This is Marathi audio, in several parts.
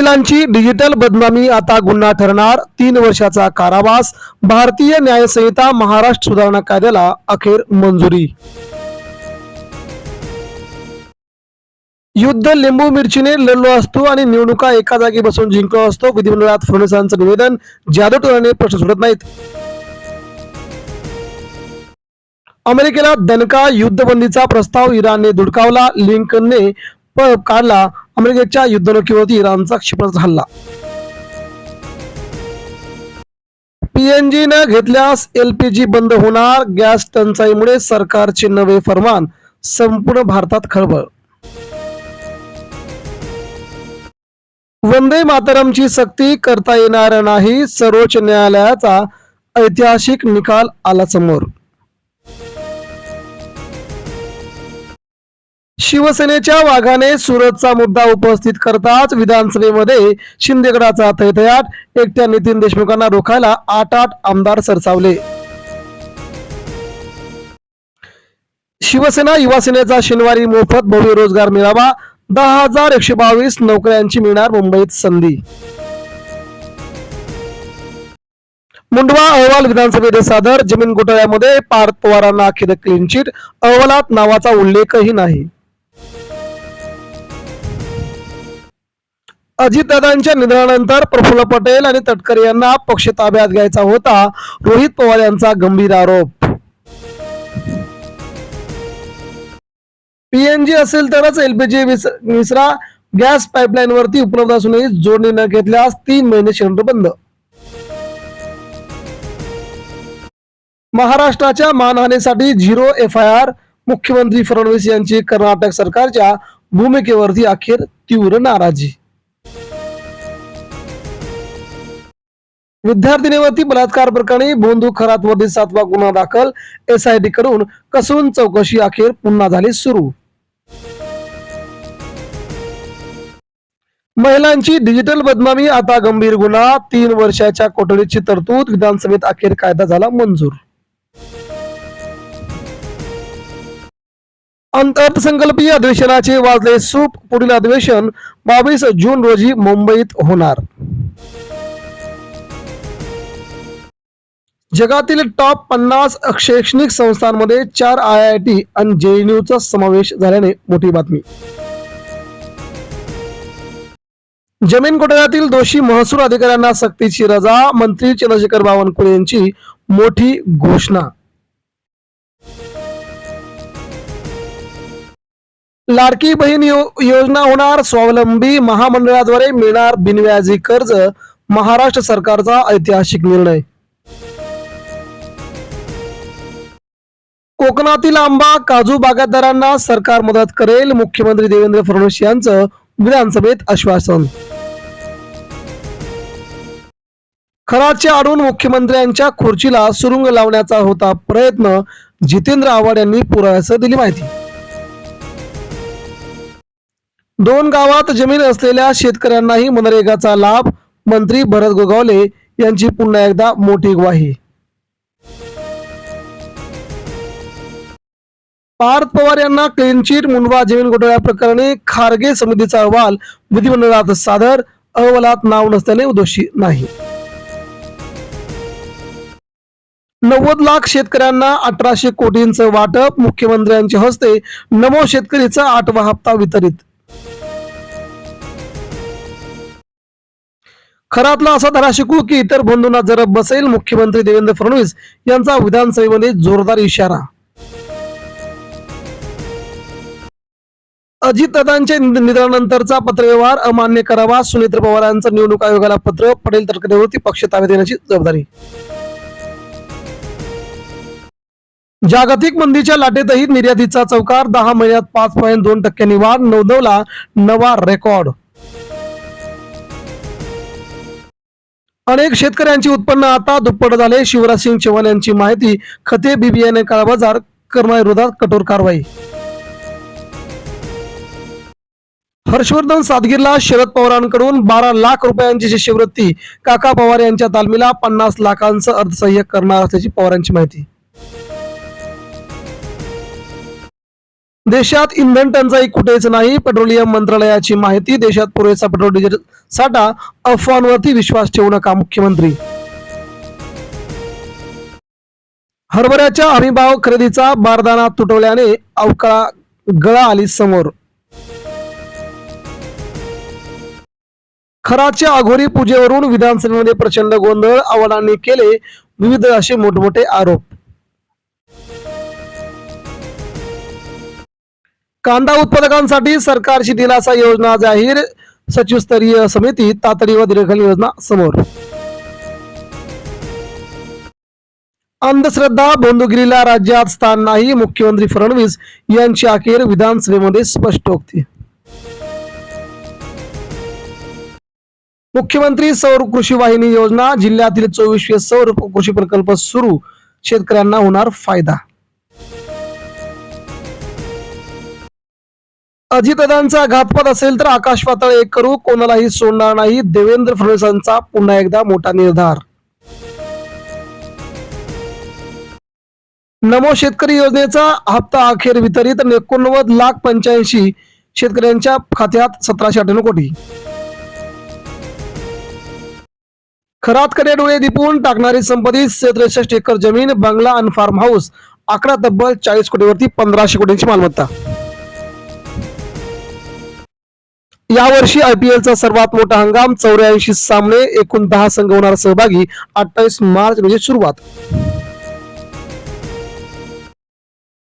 महिलांची डिजिटल बदनामी आता गुन्हा ठरणार, 3 वर्षाचा कारावास. भारतीय न्याय संहिता महाराष्ट्र सुधारणा कायद्याला अखेर मंजुरी. युद्ध लिंबू मिरचीने लढलो असतो आणि निवडणुका एका जागी बसून जिंकलो असतो. विधिमंडळात फडणवीसांचं निवेदन. जादूटोणाने प्रश्न सुटत नाहीत. अमेरिकेला दणका. युद्धबंदीचा प्रस्ताव इराणने धुडकावला. लिंकनने काढला अमेरिकेच्या युद्धनौकेवरती इराणचा क्षेपणास्त्र हल्ला. पीएनजी न घेतल्यास एलपीजी बंद होणार. गॅस टंचाईमुळे सरकारचे नवे फरमान. संपूर्ण भारतात खळबळ. वंदे मातरमची सक्ती करता येणार नाही. सर्वोच्च न्यायालयाचा ऐतिहासिक निकाल आला समोर. शिवसेनेच्या वाघाने सुरतचा मुद्दा उपस्थित करताच विधानसभेमध्ये शिंदेगडाचा थैथयाट. एकट्या नितीन देशमुखांना रोखायला 8 आमदार सरसावले. शिवसेना युवासेनेचा शनिवारी मोफत भव्य रोजगार मेळावा. 10,122 नोकऱ्यांची मिळणार मुंबईत संधी. मुंडवा अहवाल विधानसभेत सादर. जमीन घोटाळ्यामध्ये पार्थ पवारांना अखेर क्लीन चिट. अहवालात नावाचा उल्लेखही नाही. अजितदादांच्या निधनानंतर प्रफुल्ल पटेल आणि तटकरे यांना पक्ष ताब्यात घ्यायचा होता. रोहित पवार यांचा गंभीर आरोप. पीएनजी असेल तरच एलपीजी विसरा. गॅस पाईपलाईन वरती उपलब्ध असूनही जोडणी न घेतल्यास 3 महिने सिलेंडर बंद. महाराष्ट्राच्या मानहानीसाठी 0 FIR. मुख्यमंत्री फडणवीस यांची कर्नाटक सरकारच्या भूमिकेवरती अखेर तीव्र नाराजी. विद्यार्थिनीवरती बलात्कार प्रकरणी भोंदू खरातवरती 7वा गुन्हा दाखल. SIT कडून कसून चौकशी अखेर पुन्हा झाली सुरू. महिलांची डिजिटल बदनामी आता गंभीर गुन्हा. 3 वर्षाच्या कोठडीची तरतूद. विधानसभेत अखेर कायदा झाला मंजूर. अर्थसंकल्पीय अधिवेशनाचे वाजले सूप. पुढील अधिवेशन 22 जून रोजी मुंबईत होणार. जगातील टॉप 50 शैक्षणिक संस्थांमध्ये 4 IIT आणि JNUचा समावेश झाल्याने मोठी बातमी. जमीन घोटाळ्यातील दोषी महसूल अधिकाऱ्यांना सक्तीची रजा. मंत्री चंद्रशेखर बावनकुळे यांची मोठी घोषणा. लाडकी बहीण योजना होणार स्वावलंबी. महामंडळाद्वारे मिळणार बिनव्याजी कर्ज. महाराष्ट्र सरकारचा ऐतिहासिक निर्णय. कोकणातील आंबा काजू बागायतदारांना सरकार मदत करेल. मुख्यमंत्री देवेंद्र फडणवीस यांचं विधानसभेत आश्वासन. खराच्या आडून मुख्यमंत्र्यांच्या खुर्चीला सुरुंग लावण्याचा होता प्रयत्न. जितेंद्र आव्हाड यांनी पुराव्यासह दिली माहिती. 2 गावात जमीन असलेल्या शेतकऱ्यांनाही मनरेगाचा लाभ. मंत्री भरत गोगावले यांची पुन्हा एकदा मोठी ग्वाही. पार्थ पवार यांना क्लीन चिट. मुंडवा जमीन घोटाळ्या प्रकरणी खारगे समितीचा अहवाल विधिमंडळात सादर. अहवालात नाव नसल्याने दोषी नाही. 90 लाख शेतकऱ्यांना 1800 कोटींचं वाटप. मुख्यमंत्र्यांच्या हस्ते नमो शेतकरीचा 8वा हप्ता वितरित. खरातला असा धडा शिकू की इतर बंधूंना जरब बसेल. मुख्यमंत्री देवेंद्र फडणवीस यांचा विधानसभेमध्ये जोरदार इशारा. अजितदादांच्या निधनानंतरचा पत्रव्यवहार अमान्य करावा. सुनेत्र पवारांचं निवडणूक आयोगाला पत्र. पटेल तटकरेवरती पक्ष ताब्यात देण्याची जबाबदारी. जागतिक मंदीच्या लाटेतही निर्यातीचा चौकार. 10 महिन्यात 5.2% वाढ. नोंदवला नवा रेकॉर्ड. अनेक शेतकऱ्यांची उत्पन्न आता दुप्पट झाले. शिवराज सिंग चौहान यांची माहिती. खते बियाणे काळाबाजार करण्याविरोधात कठोर कारवाई. हर्षवर्धन सादगीरला शरद पवारांकडून 12 लाख रुपयांची शिष्यवृत्ती. काका पवार यांच्या तालमीला 50 लाखांचं अर्थसहाय्य करणार असल्याची पवारांची माहिती. देशात इंधन टंचाई कुठेच नाही, पेट्रोलियम मंत्रालयाची माहिती. देशात पुरेसा पेट्रोल डिझेल साठा, अफवांवरती विश्वास ठेवू नका, मुख्यमंत्री. हरभऱ्याच्या हमीभाव खरेदीचा बारदाना तुटवल्याने अवकाळा गळा आली समोर. खराच्या अघोरी पूजेवरून विधानसभेमध्ये प्रचंड गोंधळ, आव्हाडांनी केले विविध असे मोठमोठे आरोप. कांदा उत्पादकांसाठी सरकारची दिलासा योजना जाहीर, सचिवस्तरीय समिती तातडी व दीर्घकालीन योजना समोर. अंधश्रद्धा बंधुगिरीला राज्यात स्थान नाही, मुख्यमंत्री फडणवीस यांची अखेर विधानसभेमध्ये स्पष्टोक्ती. मुख्यमंत्री सौर कृषी वाहिनी योजना, जिल्ह्यातील 24 सौर कृषी प्रकल्प सुरू, शेतकऱ्यांना होणार फायदा. अजितदादांचा घातपात असेल तर आकाश पाताळ एक करू, कोणालाही सोडणार नाही, देवेंद्र फडणवीसांचा पुन्हा एकदा मोठा निर्धार. नमो शेतकरी योजनेचा हप्ता अखेर वितरित, 89,85,000 शेतकऱ्यांच्या खात्यात 1798 कोटी. खरातकडे डोळे दिपून टाकणारी संपत्ती, 63 एकर जमीन, बंगला आणि फार्म हाऊस, आकडा तब्बल 40 कोटीवरती 1500 कोटींची मालमत्ता. यावर्षी IPLचा सर्वात मोठा हंगाम, 84 सामने, एकूण 10 संघ होणार सहभागी, 28 मार्च म्हणजे सुरुवात.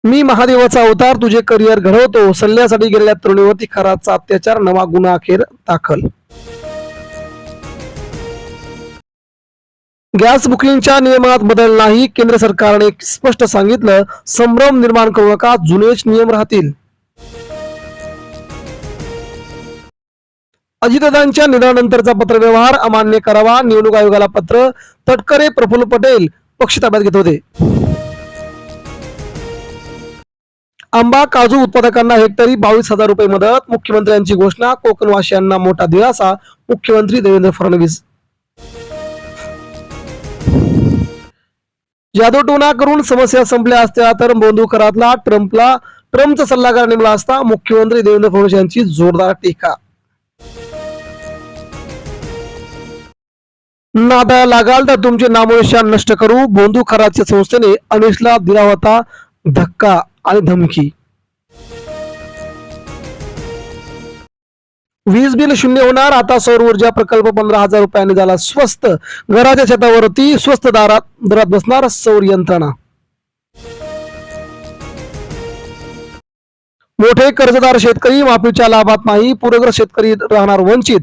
मी महादेवाचा अवतार, तुझे करिअर घडवतो, सल्ल्यासाठी गेलेल्या तरुणीवरती खराचा अत्याचार, नवा गुन्हा अखेर दाखल. गॅस बुकिंगच्या नियमात बदल नाही, केंद्र सरकारने स्पष्ट सांगितलं, संभ्रम निर्माण करू नका, जुनेच नियम राहतील. अजितदादांच्या निधनानंतरचा पत्रव्यवहार अमान्य करावा, निवडणूक आयोगाला पत्र. तटकरे प्रफुल्ल पटेल पक्ष ताब्यात घेत होते. आंबा काजू उत्पादकांना हेक्टरी 22,000 रुपये मदत, मुख्यमंत्र्यांची घोषणा. कोकणवासियांना मोठा दिलासा, मुख्यमंत्री देवेंद्र फडणवीस. जादूटोणा करून समस्या संपल्या असत्या तर बंधुकरातला ट्रम्पचा सल्लागार नेमला असता, मुख्यमंत्री देवेंद्र फडणवीस यांची जोरदार टीका. नादाला लागाल तर तुमचे नामोनिशाण नष्ट करू, बंधुखराच्या संस्थेने अनिशला दिला होता धक्का आणि धमकी. वीज बिल शून्य होणार, आता सौर ऊर्जा प्रकल्प 15,000 रुपयांनी झाला स्वस्त, घराच्या छतावरती स्वस्त दरात बसणार सौर यंत्रणा. मोठे कर्जदार शेतकरी माफीच्या लाभात नाही, पूरग्रस्त शेतकरी राहणार वंचित.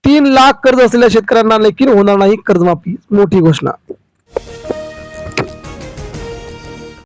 3 लाख कर्ज असलेल्या शेतकऱ्यांना देखील होणार नाही कर्जमाफी, मोठी घोषणा.